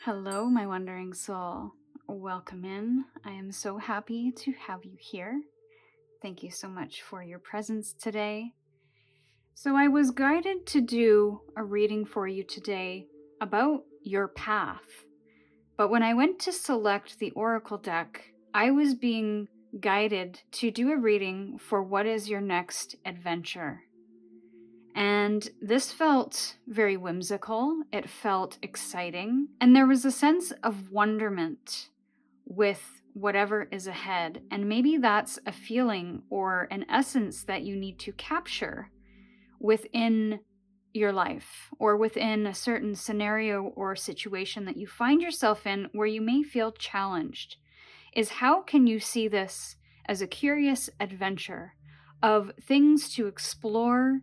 Hello, my wandering soul. Welcome in. I am so happy to have you here. Thank you so much for your presence today. So, I was guided to do a reading for you today about your path. But when I went to select the Oracle deck, I was being guided to do a reading for what is your next adventure. And this felt very whimsical. It felt exciting. And there was a sense of wonderment with whatever is ahead. And maybe that's a feeling or an essence that you need to capture within your life or within a certain scenario or situation that you find yourself in where you may feel challenged. Is how can you see this as a curious adventure of things to explore,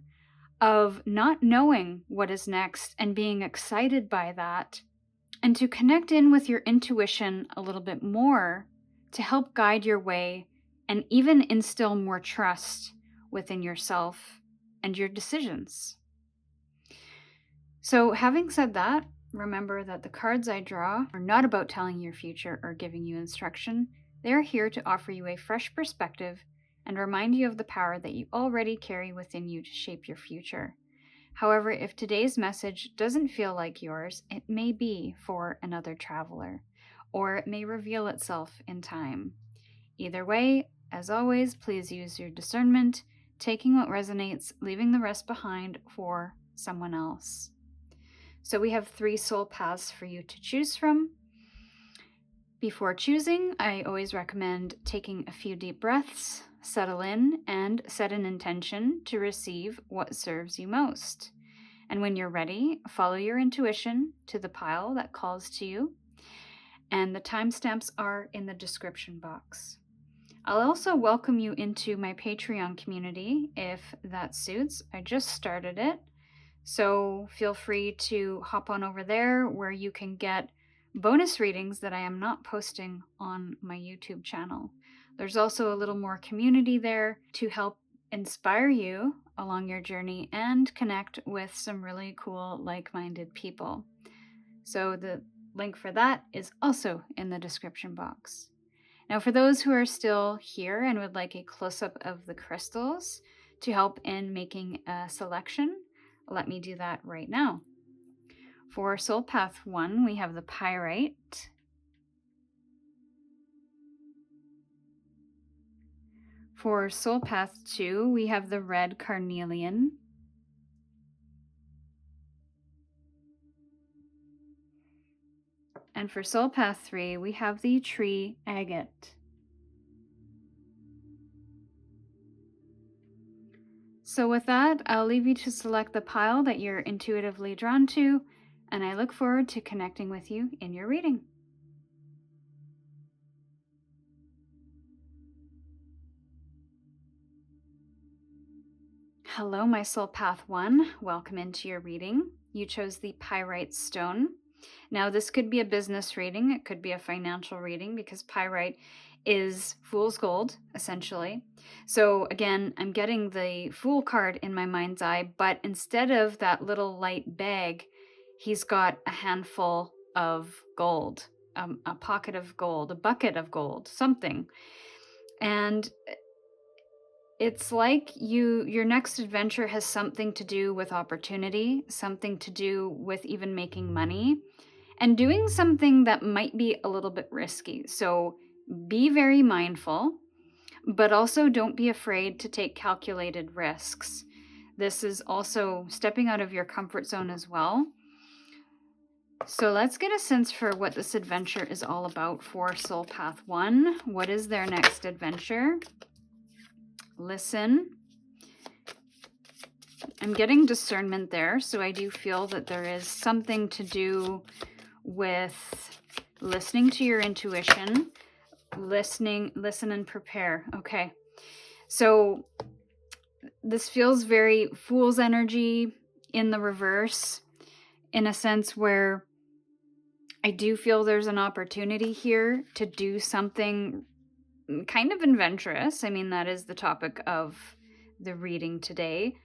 of not knowing what is next and being excited by that, and to connect in with your intuition a little bit more to help guide your way and even instill more trust within yourself and your decisions. So, having said that, remember that the cards I draw are not about telling your future or giving you instruction. They are here to offer you a fresh perspective and remind you of the power that you already carry within you to shape your future. However, if today's message doesn't feel like yours, it may be for another traveler, or it may reveal itself in time. Either way, as always, please use your discernment, taking what resonates, leaving the rest behind for someone else. So we have 3 soul paths for you to choose from. Before choosing, I always recommend taking a few deep breaths, settle in, and set an intention to receive what serves you most. And when you're ready, follow your intuition to the pile that calls to you. And the timestamps are in the description box. I'll also welcome you into my Patreon community if that suits. I just started it. So feel free to hop on over there where you can get bonus readings that I am not posting on my YouTube channel. There's also a little more community there to help inspire you along your journey and connect with some really cool, like-minded people. So the link for that is also in the description box. Now, for those who are still here and would like a close-up of the crystals to help in making a selection, let me do that right now. For Soul Path 1, we have the pyrite. For Soul Path 2, we have the red carnelian. And for Soul Path 3, we have the tree agate. So with that, I'll leave you to select the pile that you're intuitively drawn to, and I look forward to connecting with you in your reading. Hello, my Soul Path 1. Welcome into your reading. You chose the pyrite stone. Now, this could be a business reading. It could be a financial reading because pyrite is fool's gold, essentially. So again, I'm getting the Fool card in my mind's eye, but instead of that little light bag, he's got a handful of gold, a pocket of gold, a bucket of gold, something. And it's like your next adventure has something to do with opportunity, something to do with even making money, and doing something that might be a little bit risky. So be very mindful, but also don't be afraid to take calculated risks. This is also stepping out of your comfort zone as well. So let's get a sense for what this adventure is all about for Soul Path 1. What is their next adventure? Listen. I'm getting discernment there, so I do feel that there is something to do with listening to your intuition. Listen and prepare. Okay. So this feels very Fool's energy in the reverse, in a sense where I do feel there's an opportunity here to do something kind of adventurous. I mean, that is the topic of the reading today.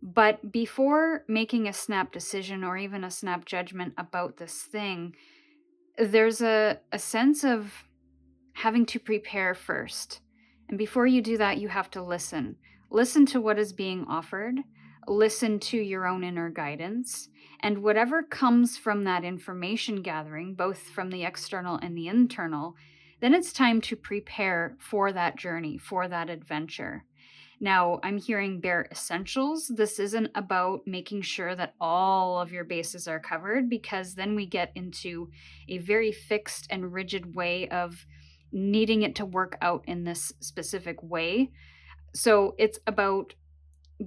But before making a snap decision or even a snap judgment about this thing, there's a sense of having to prepare first. And before you do that, you have to listen. Listen to what is being offered, listen to your own inner guidance, and whatever comes from that information gathering, both from the external and the internal, then it's time to prepare for that journey, for that adventure. Now, I'm hearing bare essentials. This isn't about making sure that all of your bases are covered, because then we get into a very fixed and rigid way of needing it to work out in this specific way. So it's about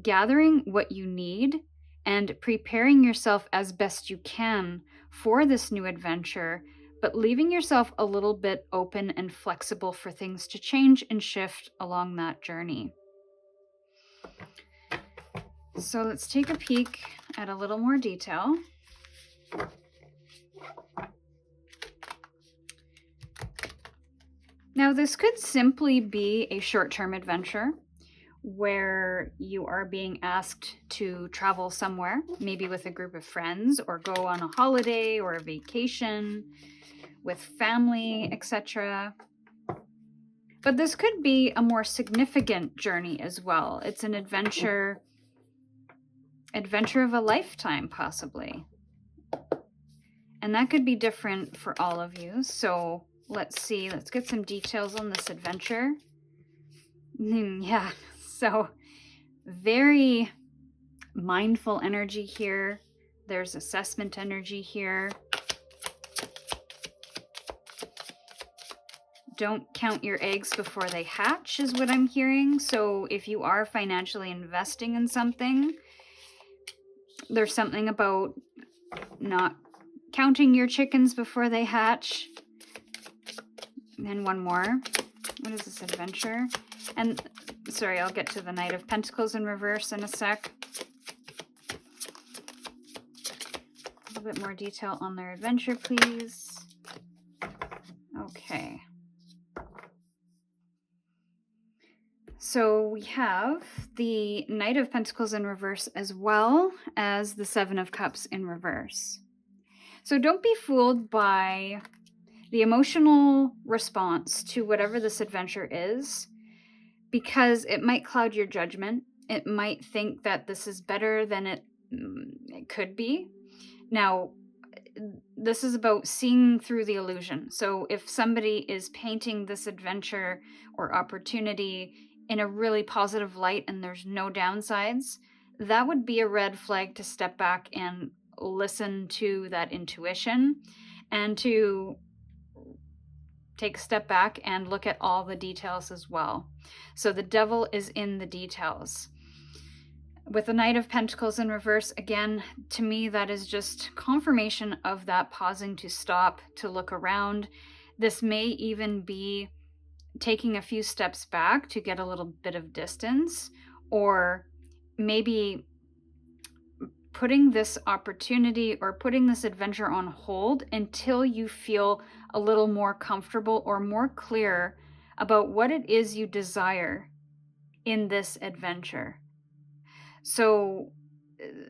gathering what you need and preparing yourself as best you can for this new adventure, but leaving yourself a little bit open and flexible for things to change and shift along that journey. So let's take a peek at a little more detail. Now, this could simply be a short-term adventure where you are being asked to travel somewhere, maybe with a group of friends, or go on a holiday or a vacation with family, etc. But this could be a more significant journey as well. It's an adventure of a lifetime, possibly. And that could be different for all of you. So let's see, let's get some details on this adventure. Yeah, so very mindful energy here. There's assessment energy here. Don't count your eggs before they hatch is what I'm hearing. So if you are financially investing in something, there's something about not counting your chickens before they hatch. And one more. What is this adventure? And sorry, I'll get to the Knight of Pentacles in reverse in a sec. A little bit more detail on their adventure, please. Okay. So we have the Knight of Pentacles in reverse as well as the Seven of Cups in reverse. So don't be fooled by the emotional response to whatever this adventure is, because it might cloud your judgment. It might think that this is better than it could be. Now, this is about seeing through the illusion. So if somebody is painting this adventure or opportunity in a really positive light and there's no downsides, that would be a red flag to step back and listen to that intuition and to take a step back and look at all the details as well. So the devil is in the details. With the Knight of Pentacles in reverse, again, to me, that is just confirmation of that pausing to stop, to look around. This may even be taking a few steps back to get a little bit of distance, or maybe putting this opportunity or putting this adventure on hold until you feel a little more comfortable or more clear about what it is you desire in this adventure. So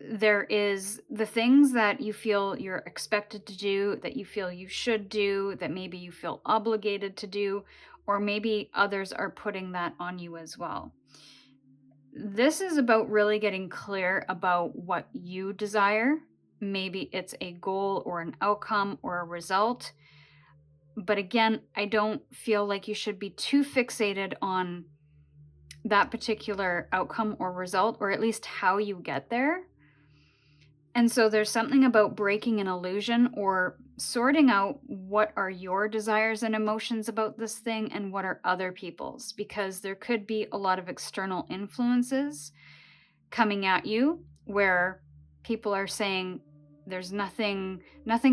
there is the things that you feel you're expected to do, that you feel you should do, that maybe you feel obligated to do, or maybe others are putting that on you as well. This is about really getting clear about what you desire. Maybe it's a goal or an outcome or a result. But again, I don't feel like you should be too fixated on that particular outcome or result, or at least how you get there. And so there's something about breaking an illusion or sorting out what are your desires and emotions about this thing and what are other people's, because there could be a lot of external influences coming at you where people are saying there's nothing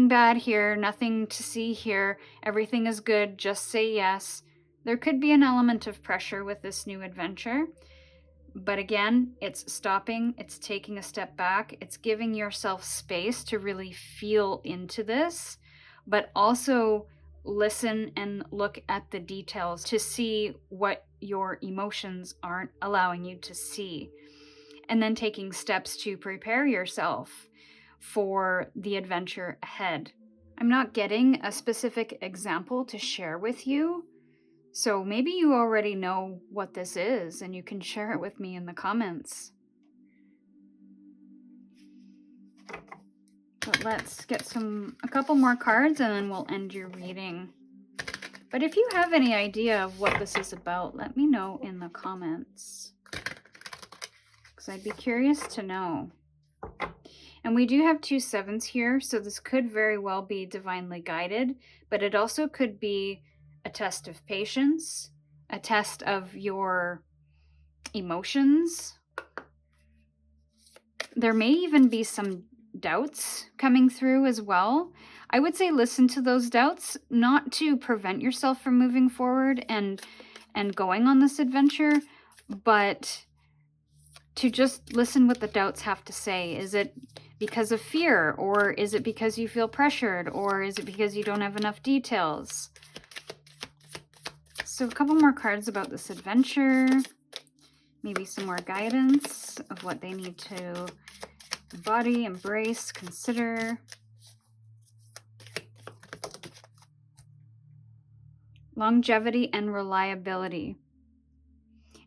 bad here, nothing to see here, everything is good, just say yes. There could be an element of pressure with this new adventure. But again, it's stopping, it's taking a step back, it's giving yourself space to really feel into this, but also listen and look at the details to see what your emotions aren't allowing you to see. And then taking steps to prepare yourself for the adventure ahead. I'm not getting a specific example to share with you, so maybe you already know what this is and you can share it with me in the comments. But let's get a couple more cards and then we'll end your reading. But if you have any idea of what this is about, let me know in the comments, because I'd be curious to know. And we do have 2 7s here, so this could very well be divinely guided, but it also could be a test of patience, a test of your emotions. There may even be some doubts coming through as well. I would say listen to those doubts, not to prevent yourself from moving forward and going on this adventure, but to just listen what the doubts have to say. Is it because of fear, or is it because you feel pressured, or is it because you don't have enough details? So a couple more cards about this adventure, maybe some more guidance of what they need to embody, embrace, consider. Longevity and reliability.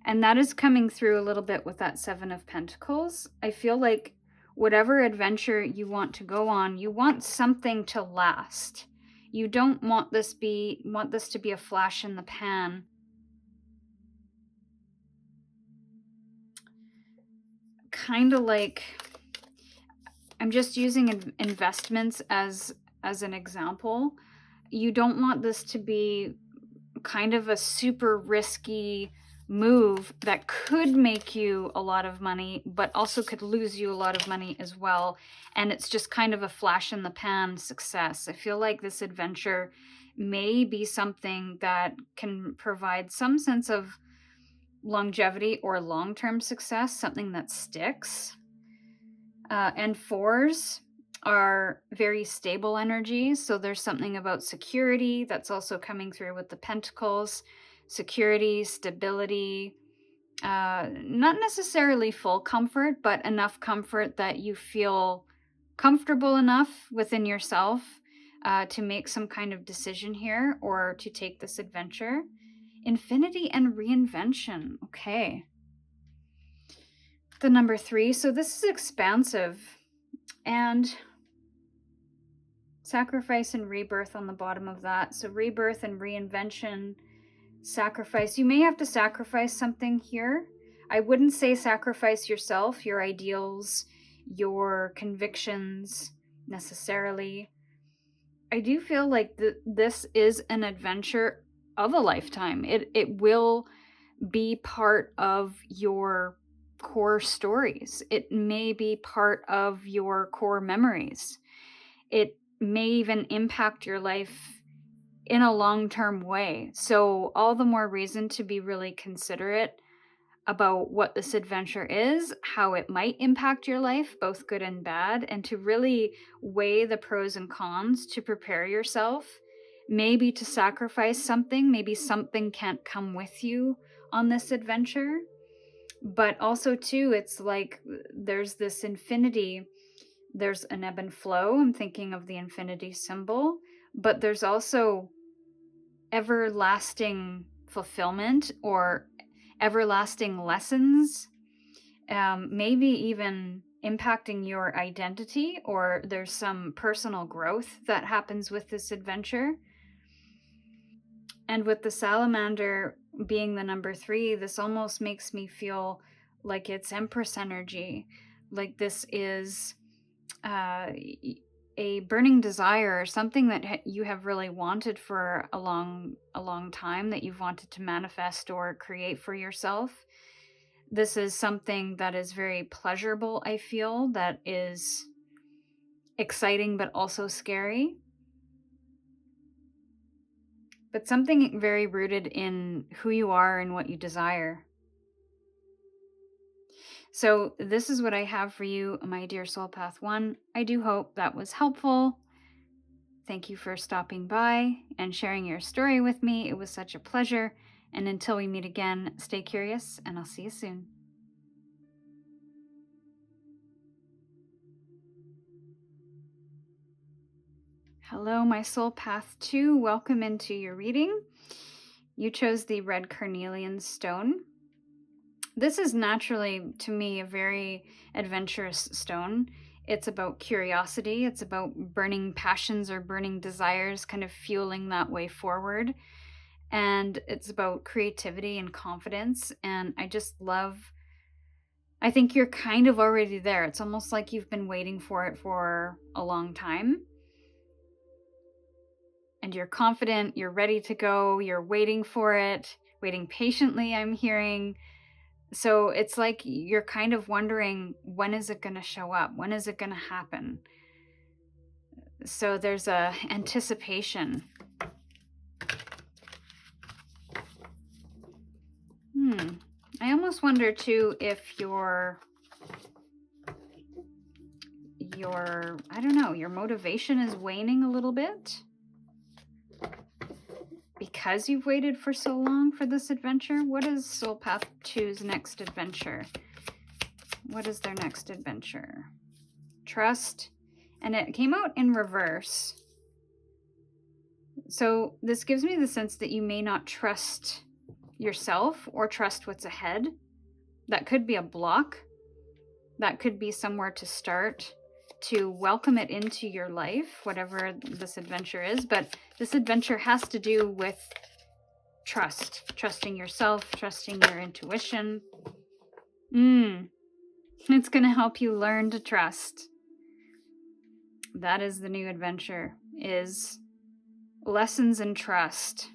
And that is coming through a little bit with that 7 of Pentacles. I feel like whatever adventure you want to go on, you want something to last. You don't want this to be a flash in the pan. Kind of like, I'm just using investments as an example. You don't want this to be kind of a super risky move that could make you a lot of money, but also could lose you a lot of money as well. And it's just kind of a flash in the pan success. I feel like this adventure may be something that can provide some sense of longevity or long-term success, something that sticks. And 4s are very stable energies, so there's something about security that's also coming through with the Pentacles. Security, stability, not necessarily full comfort, but enough comfort that you feel comfortable enough within yourself to make some kind of decision here or to take this adventure. Infinity and reinvention. Okay. The number 3. So this is expansive. And sacrifice and rebirth on the bottom of that. So rebirth and reinvention, sacrifice. You may have to sacrifice something here. I wouldn't say sacrifice yourself, your ideals, your convictions necessarily. I do feel like this is an adventure of a lifetime. It will be part of your core stories. It may be part of your core memories. It may even impact your life in a long-term way. So all the more reason to be really considerate about what this adventure is, how it might impact your life, both good and bad, and to really weigh the pros and cons to prepare yourself. Maybe to sacrifice something, maybe something can't come with you on this adventure. But also too, it's like there's this infinity. There's an ebb and flow. I'm thinking of the infinity symbol, but there's also everlasting fulfillment or everlasting lessons, maybe even impacting your identity, or there's some personal growth that happens with this adventure. And with the salamander being the number 3, this almost makes me feel like it's Empress energy. Like this is a burning desire, or something that you have really wanted for a long time, that you've wanted to manifest or create for yourself. This is something that is very pleasurable, I feel, that is exciting but also scary. But something very rooted in who you are and what you desire. So this is what I have for you, my dear Soul Path 1. I do hope that was helpful. Thank you for stopping by and sharing your story with me. It was such a pleasure. And until we meet again, stay curious, and I'll see you soon. Hello, my Soul Path 2. Welcome into your reading. You chose the red carnelian stone. This is naturally, to me, a very adventurous stone. It's about curiosity. It's about burning passions or burning desires, kind of fueling that way forward. And it's about creativity and confidence. And I just love, I think you're kind of already there. It's almost like you've been waiting for it for a long time. And you're confident, you're ready to go, you're waiting for it, waiting patiently, I'm hearing. So it's like you're kind of wondering, when is it going to show up? When is it going to happen? So there's a anticipation. I almost wonder too if your I don't know, your motivation is waning a little bit because you've waited for so long for this adventure. What is Soul Path 2's next adventure? What is their next adventure? Trust. And it came out in reverse. So this gives me the sense that you may not trust yourself or trust what's ahead. That could be a block. That could be somewhere to start, to welcome it into your life, whatever this adventure is. But this adventure has to do with trust, trusting yourself, trusting your intuition. It's going to help you learn to trust. That is the new adventure, is lessons in trust.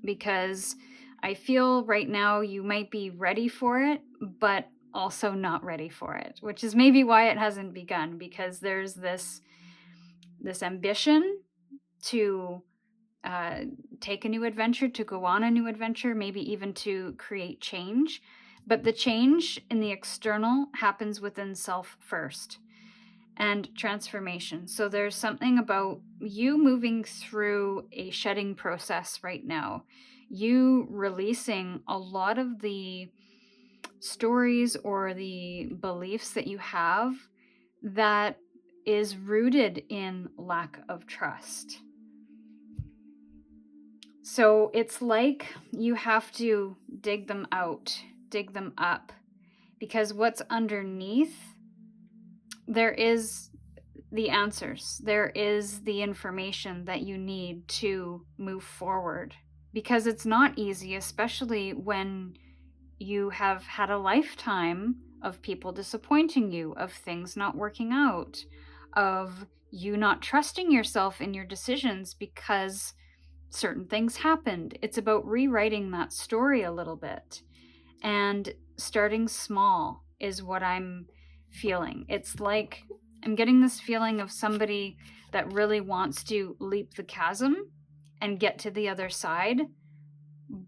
Because I feel right now you might be ready for it, but also not ready for it, which is maybe why it hasn't begun, because there's this ambition to take a new adventure, to go on a new adventure, maybe even to create change. But the change in the external happens within self first, and transformation. So there's something about you moving through a shedding process right now, you releasing a lot of the stories or the beliefs that you have that is rooted in lack of trust. So it's like you have to dig them out, dig them up, because what's underneath, there is the answers. There is the information that you need to move forward, because it's not easy, especially when you have had a lifetime of people disappointing you, of things not working out, of you not trusting yourself in your decisions because certain things happened. It's about rewriting that story a little bit, and starting small is what I'm feeling. It's like I'm getting this feeling of somebody that really wants to leap the chasm and get to the other side,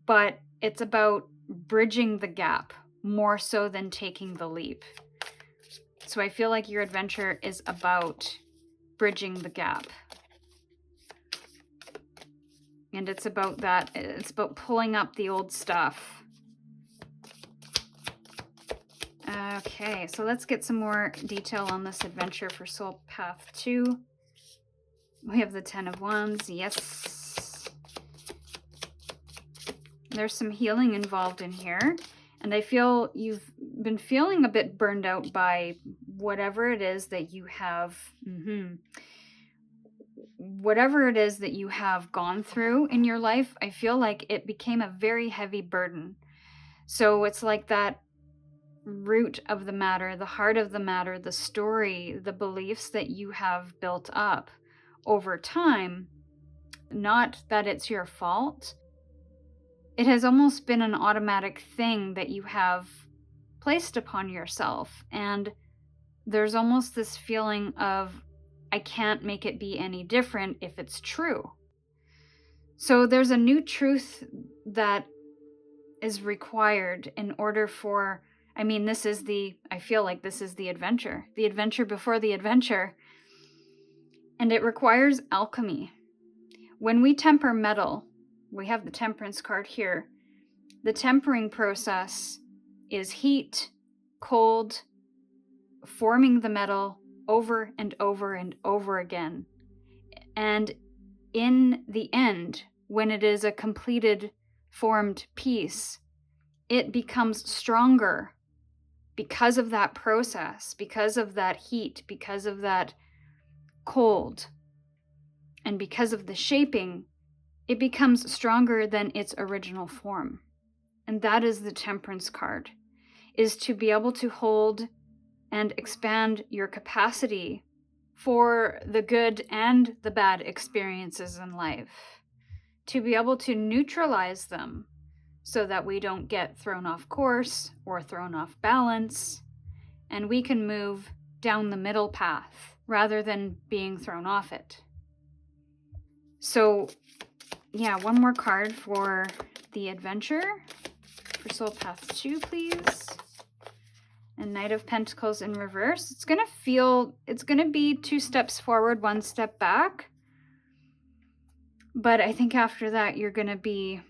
but it's about bridging the gap more so than taking the leap. So I feel like your adventure is about bridging the gap. And it's about that, it's about pulling up the old stuff. Okay, so let's get some more detail on this adventure for Soul Path 2. We have the 10 of Wands, yes. There's some healing involved in here. And I feel you've been feeling a bit burned out by whatever it is that you have, whatever it is that you have gone through in your life. I feel like it became a very heavy burden. So it's like that root of the matter, the heart of the matter, the story, the beliefs that you have built up over time, not that it's your fault. It has almost been an automatic thing that you have placed upon yourself. And there's almost this feeling of, I can't make it be any different if it's true. So there's a new truth that is required in order for, I feel like this is the adventure before the adventure. And it requires alchemy. When we temper metal, we have the temperance card here. The tempering process is heat, cold, forming the metal over and over and over again. And in the end, when it is a completed, formed piece, it becomes stronger because of that process, because of that heat, because of that cold, and because of the shaping. It becomes stronger than its original form. And that is the Temperance card, is to be able to hold and expand your capacity for the good and the bad experiences in life, to be able to neutralize them so that we don't get thrown off course or thrown off balance, and we can move down the middle path rather than being thrown off it. So, yeah, one more card for the adventure. For Soul Path 2, please. And Knight of Pentacles in reverse. It's going to be 2 steps forward, 1 step back. But I think after that, you're going to be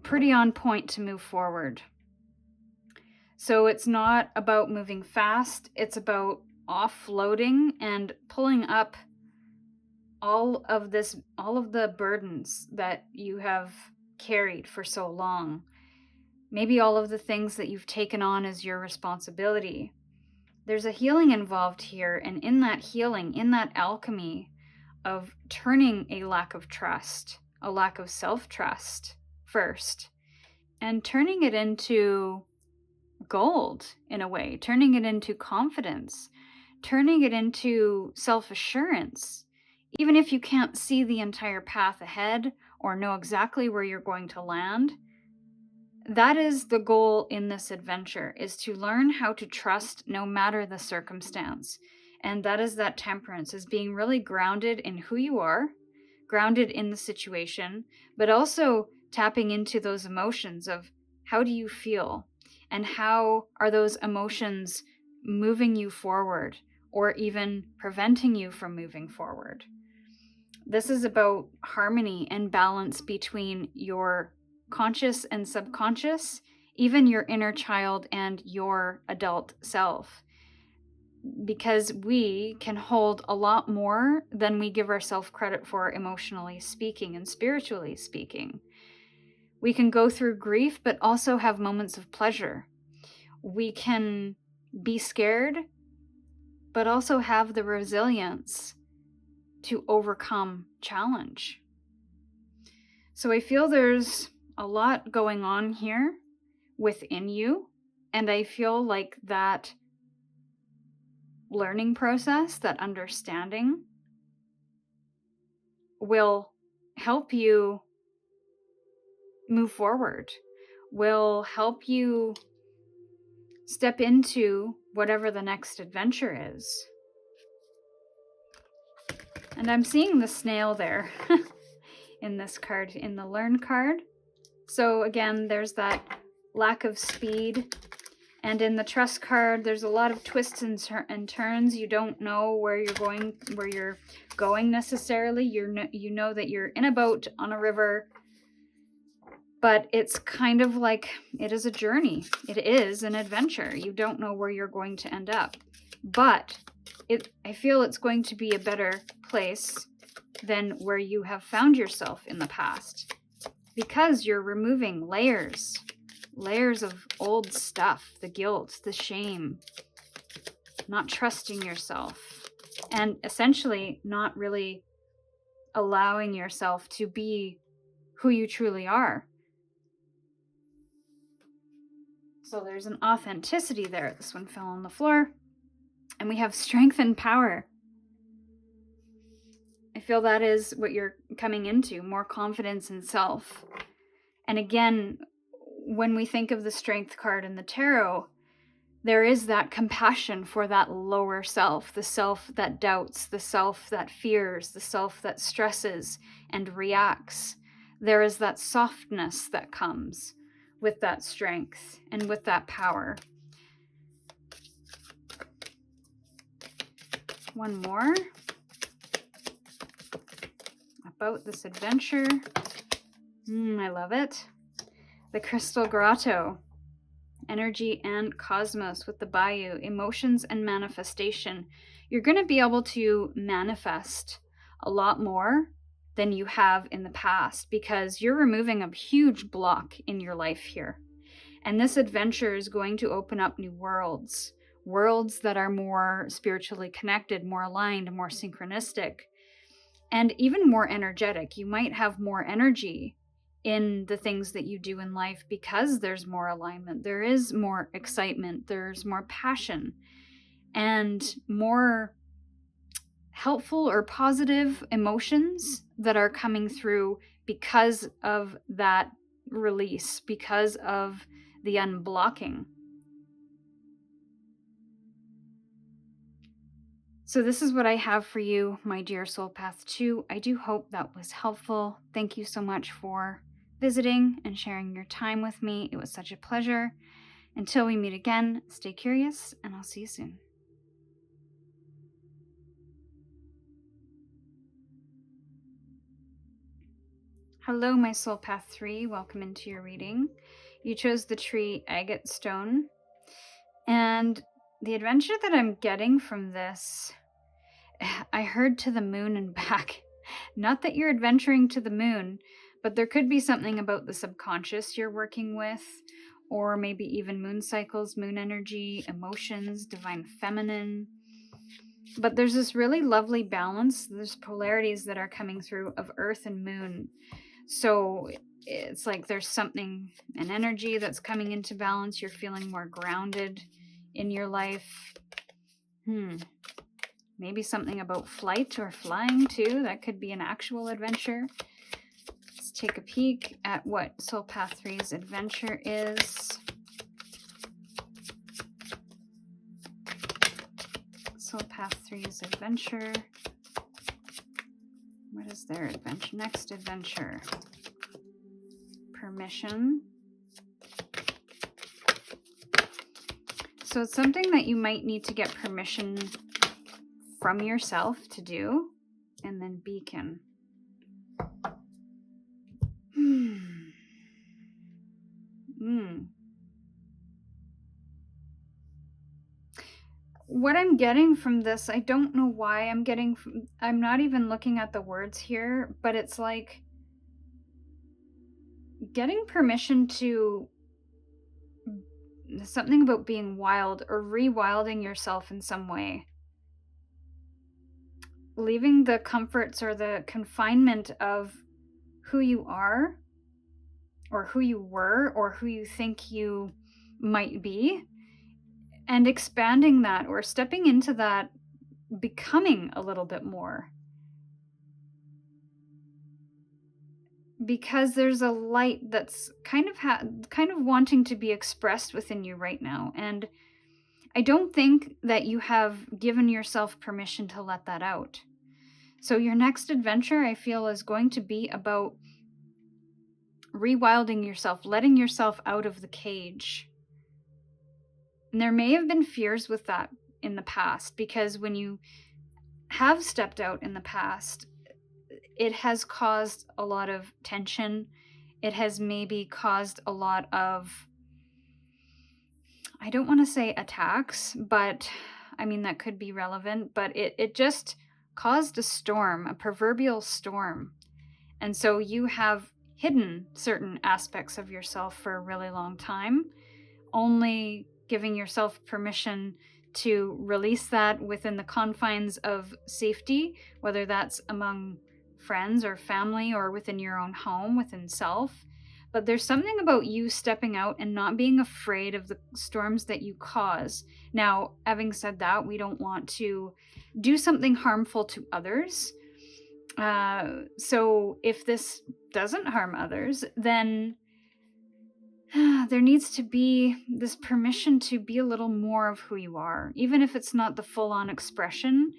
pretty on point to move forward. So it's not about moving fast. It's about offloading and pulling up all of the burdens that you have carried for so long. Maybe all of the things that you've taken on as your responsibility. There's a healing involved here, and in that healing, in that alchemy of turning a lack of trust, a lack of self-trust first, and turning it into gold in a way, turning it into confidence, turning it into self-assurance. Even if you can't see the entire path ahead or know exactly where you're going to land, that is the goal in this adventure, is to learn how to trust no matter the circumstance. And that is that Temperance, is being really grounded in who you are, grounded in the situation, but also tapping into those emotions of how do you feel and how are those emotions moving you forward or even preventing you from moving forward. This is about harmony and balance between your conscious and subconscious, even your inner child and your adult self. Because we can hold a lot more than we give ourselves credit for, emotionally speaking and spiritually speaking. We can go through grief, but also have moments of pleasure. We can be scared, but also have the resilience to overcome challenge. So I feel there's a lot going on here within you, and I feel like that learning process, that understanding, will help you move forward, will help you step into whatever the next adventure is. And I'm seeing the snail there in this card, in the Learn card. So again, there's that lack of speed. And in the Trust card, there's a lot of twists and turns. You don't know where you're going necessarily. You know that you're in a boat on a river, but it's kind of like it is a journey. It is an adventure. You don't know where you're going to end up, but I feel it's going to be a better place than where you have found yourself in the past, because you're removing layers of old stuff, the guilt, the shame, not trusting yourself, and essentially not really allowing yourself to be who you truly are. So there's an authenticity there. This one fell on the floor. And we have strength and power. I feel that is what you're coming into, more confidence in self. And again, when we think of the Strength card in the tarot, there is that compassion for that lower self, the self that doubts, the self that fears, the self that stresses and reacts. There is that softness that comes with that strength and with that power. One more about this adventure. I love it. The Crystal Grotto. Energy and Cosmos with the Bayou. Emotions and manifestation. You're going to be able to manifest a lot more than you have in the past, because you're removing a huge block in your life here. And this adventure is going to open up new worlds, worlds that are more spiritually connected, more aligned, more synchronistic, and even more energetic. You might have more energy in the things that you do in life because there's more alignment, there is more excitement, there's more passion, and more helpful or positive emotions that are coming through because of that release, because of the unblocking. So this is what I have for you, my dear Soul Path 2. I do hope that was helpful. Thank you so much for visiting and sharing your time with me. It was such a pleasure. Until we meet again, stay curious, and I'll see you soon. Hello, my Soul Path 3. Welcome into your reading. You chose the tree Agate Stone. And the adventure that I'm getting from this, I heard to the moon and back. Not that you're adventuring to the moon, but there could be something about the subconscious you're working with, or maybe even moon cycles, moon energy, emotions, divine feminine. But there's this really lovely balance. There's polarities that are coming through of earth and moon. So it's like there's something, an energy that's coming into balance. You're feeling more grounded in your life. Maybe something about flight or flying too. That could be an actual adventure. Let's take a peek at what Soul Path 3's adventure is. Soul Path 3's adventure. What is their adventure? Next adventure. Permission. So it's something that you might need to get permission from yourself to do. And then beacon. What I'm getting from this, I don't know why I'm not even looking at the words here, but it's like getting permission to something about being wild or rewilding yourself in some way. Leaving the comforts or the confinement of who you are or who you were or who you think you might be, and expanding that or stepping into that, becoming a little bit more. Because there's a light that's kind of wanting to be expressed within you right now. And I don't think that you have given yourself permission to let that out. So your next adventure, I feel, is going to be about rewilding yourself, letting yourself out of the cage. And there may have been fears with that in the past, because when you have stepped out in the past, it has caused a lot of tension. It has maybe caused a lot of, I don't want to say attacks, but I mean, that could be relevant, but it just caused a storm, a proverbial storm. And so you have hidden certain aspects of yourself for a really long time, only giving yourself permission to release that within the confines of safety, whether that's among friends or family or within your own home, within self. But there's something about you stepping out and not being afraid of the storms that you cause. Now, having said that, we don't want to do something harmful to others. So if this doesn't harm others, then there needs to be this permission to be a little more of who you are, even if it's not the full-on expression.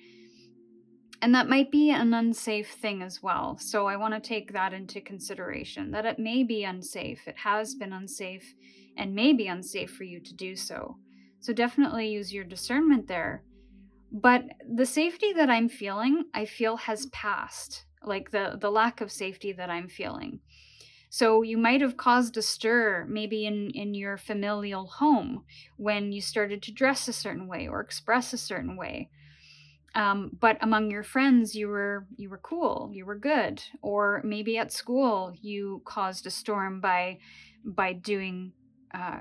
And that might be an unsafe thing as well. So I want to take that into consideration, that it may be unsafe. It has been unsafe and may be unsafe for you to do so. So definitely use your discernment there. But the safety that I'm feeling, I feel has passed, like the lack of safety that I'm feeling. So you might have caused a stir maybe in your familial home when you started to dress a certain way or express a certain way. But among your friends, you were cool, you were good, or maybe at school you caused a storm by doing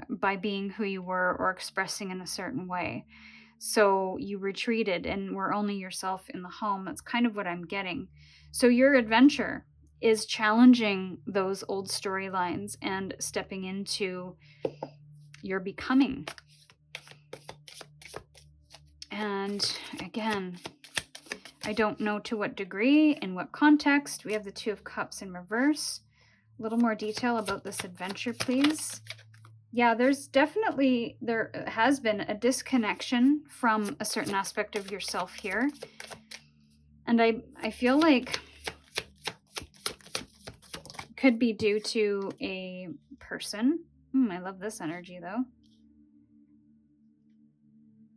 by being who you were or expressing in a certain way. So you retreated and were only yourself in the home. That's kind of what I'm getting. So your adventure is challenging those old storylines and stepping into your becoming. And again, I don't know to what degree, in what context. We have the Two of Cups in reverse. A little more detail about this adventure, please. Yeah, there has been a disconnection from a certain aspect of yourself here. And I feel like it could be due to a person. I love this energy, though.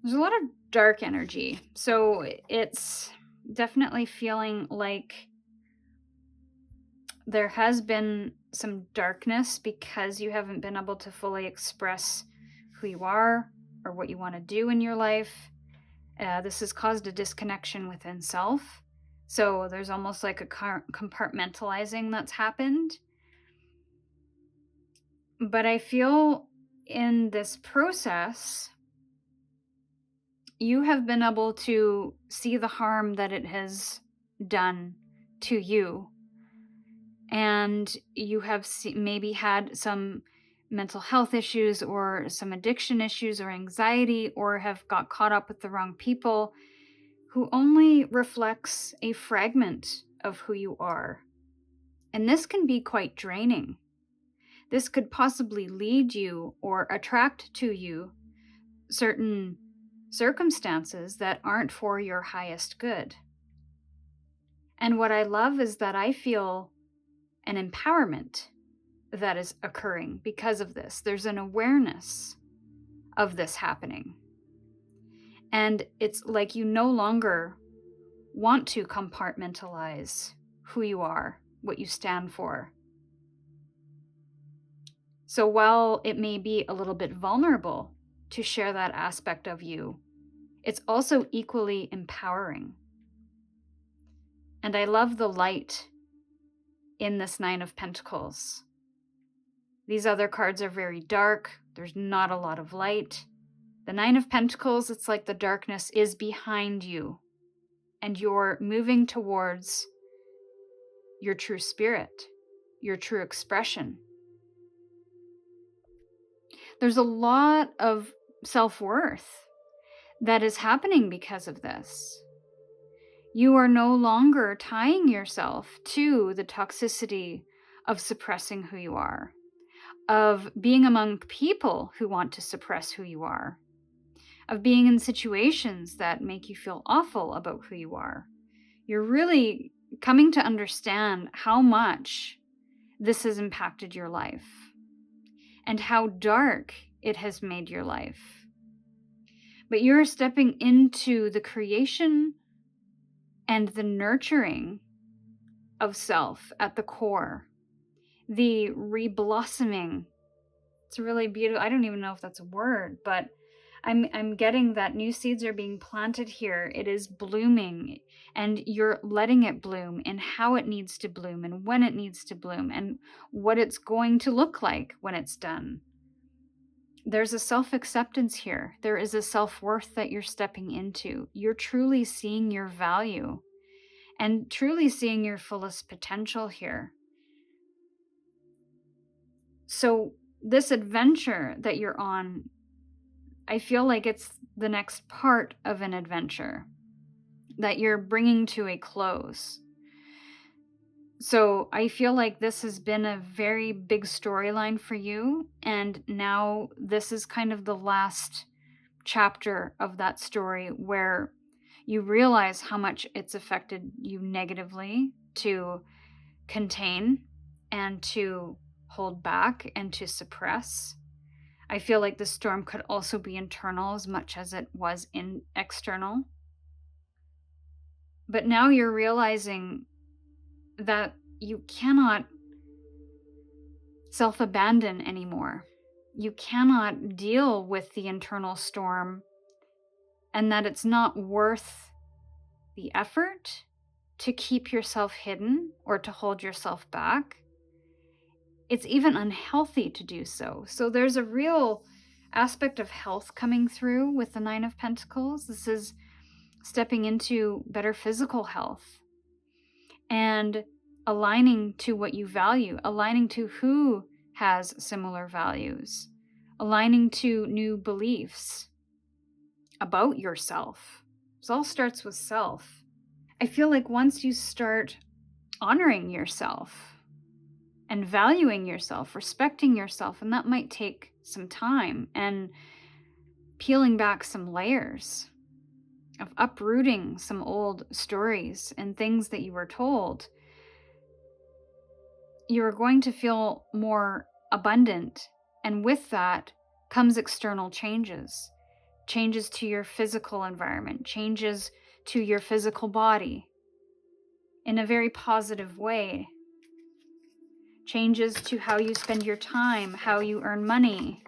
There's a lot of dark energy. So it's definitely feeling like there has been some darkness because you haven't been able to fully express who you are or what you want to do in your life. This has caused a disconnection within self. So there's almost like a compartmentalizing that's happened. But I feel in this process, you have been able to see the harm that it has done to you. And you have maybe had some mental health issues or some addiction issues or anxiety, or have got caught up with the wrong people who only reflects a fragment of who you are. And this can be quite draining. This could possibly lead you or attract to you certain circumstances that aren't for your highest good. And what I love is that I feel an empowerment that is occurring because of this. There's an awareness of this happening. And it's like you no longer want to compartmentalize who you are, what you stand for. So while it may be a little bit vulnerable to share that aspect of you, it's also equally empowering. And I love the light in this Nine of Pentacles. These other cards are very dark. There's not a lot of light. The Nine of Pentacles, it's like the darkness is behind you and you're moving towards your true spirit, your true expression. There's a lot of self-worth that is happening because of this. You are no longer tying yourself to the toxicity of suppressing who you are, of being among people who want to suppress who you are, of being in situations that make you feel awful about who you are. You're really coming to understand how much this has impacted your life and how dark it has made your life. But you're stepping into the creation and the nurturing of self at the core, the reblossoming. It's really beautiful. I don't even know if that's a word, but I'm getting that new seeds are being planted here. It is blooming, and you're letting it bloom and how it needs to bloom and when it needs to bloom and what it's going to look like when it's done. There's a self-acceptance here. There is a self-worth that you're stepping into. You're truly seeing your value and truly seeing your fullest potential here. So this adventure that you're on, I feel like it's the next part of an adventure that you're bringing to a close. So I feel like this has been a very big storyline for you, and now this is kind of the last chapter of that story where you realize how much it's affected you negatively to contain and to hold back and to suppress. I feel like the storm could also be internal as much as it was external. But now you're realizing that you cannot self-abandon anymore. You cannot deal with the internal storm, and that it's not worth the effort to keep yourself hidden or to hold yourself back. It's even unhealthy to do so. So there's a real aspect of health coming through with the Nine of Pentacles. This is stepping into better physical health and aligning to what you value, aligning to who has similar values, aligning to new beliefs about yourself. This all starts with self. I feel like once you start honoring yourself and valuing yourself, respecting yourself, and that might take some time and peeling back some layers of uprooting some old stories and things that you were told, you are going to feel more abundant. And with that comes external changes. Changes to your physical environment, changes to your physical body in a very positive way. Changes to how you spend your time, how you earn money.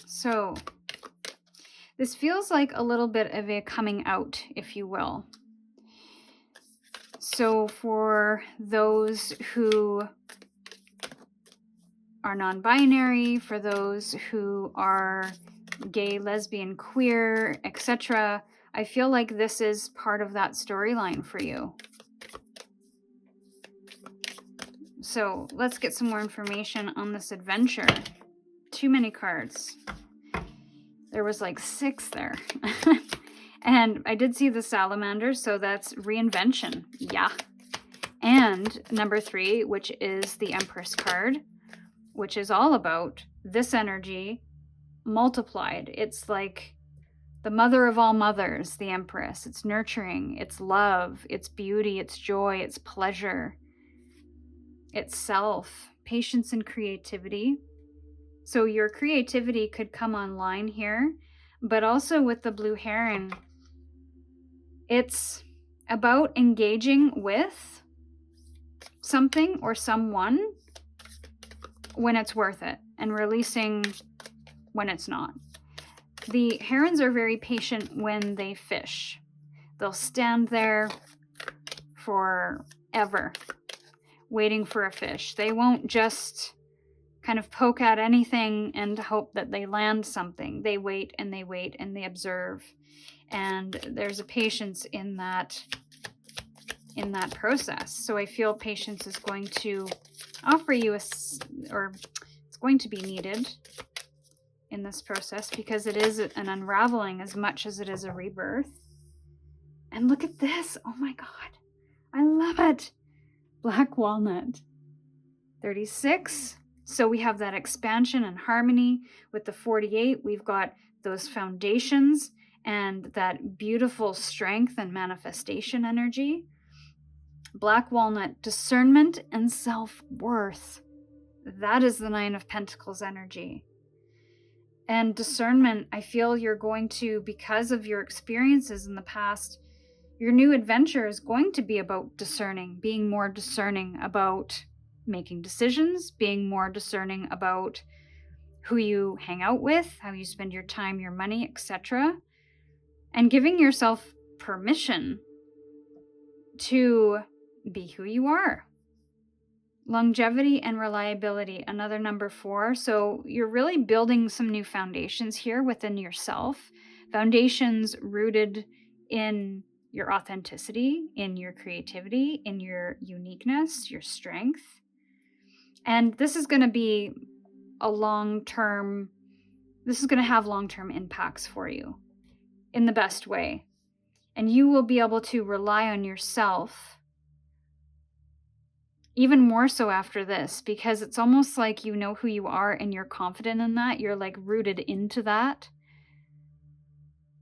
So, this feels like a little bit of a coming out, if you will. So for those who are non-binary, for those who are gay, lesbian, queer, etc., I feel like this is part of that storyline for you. So let's get some more information on this adventure. Too many cards. There was like 6 there. And I did see the salamander, so that's reinvention. Yeah. And number 3, which is the Empress card, which is all about this energy multiplied. It's like the mother of all mothers, the Empress. It's nurturing, it's love, it's beauty, it's joy, it's pleasure, it's self, patience, and creativity. So your creativity could come online here, but also with the blue heron, it's about engaging with something or someone when it's worth it and releasing when it's not. The herons are very patient when they fish. They'll stand there forever waiting for a fish. They won't just kind of poke at anything and hope that they land something. They wait and they wait and they observe. And there's a patience in that process. So I feel patience is going to offer you it's going to be needed in this process because it is an unraveling as much as it is a rebirth. And look at this. Oh my God. I love it. Black walnut. 36. So we have that expansion and harmony. With the 48, we've got those foundations and that beautiful strength and manifestation energy. Black walnut, discernment and self-worth. That is the 9 of Pentacles energy. And discernment, I feel you're going to, because of your experiences in the past, your new adventure is going to be about discerning, being more discerning about making decisions, being more discerning about who you hang out with, how you spend your time, your money, etc. And giving yourself permission to be who you are. Longevity and reliability, another number 4. So you're really building some new foundations here within yourself. Foundations rooted in your authenticity, in your creativity, in your uniqueness, your strength. And this is going to be a long-term, this is going to have long-term impacts for you in the best way. And you will be able to rely on yourself even more so after this, because it's almost like you know who you are and you're confident in that. You're like rooted into that.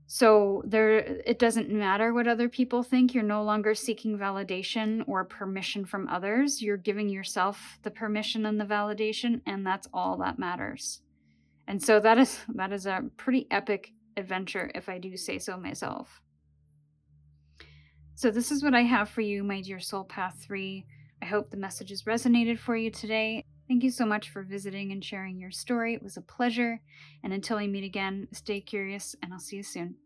So it doesn't matter what other people think. You're no longer seeking validation or permission from others. You're giving yourself the permission and the validation, and that's all that matters. And so that is a pretty epic adventure, if I do say so myself. So, this is what I have for you, my dear Soul Path 3. I hope the messages resonated for you today. Thank you so much for visiting and sharing your story. It was a pleasure. And until we meet again, stay curious, and I'll see you soon.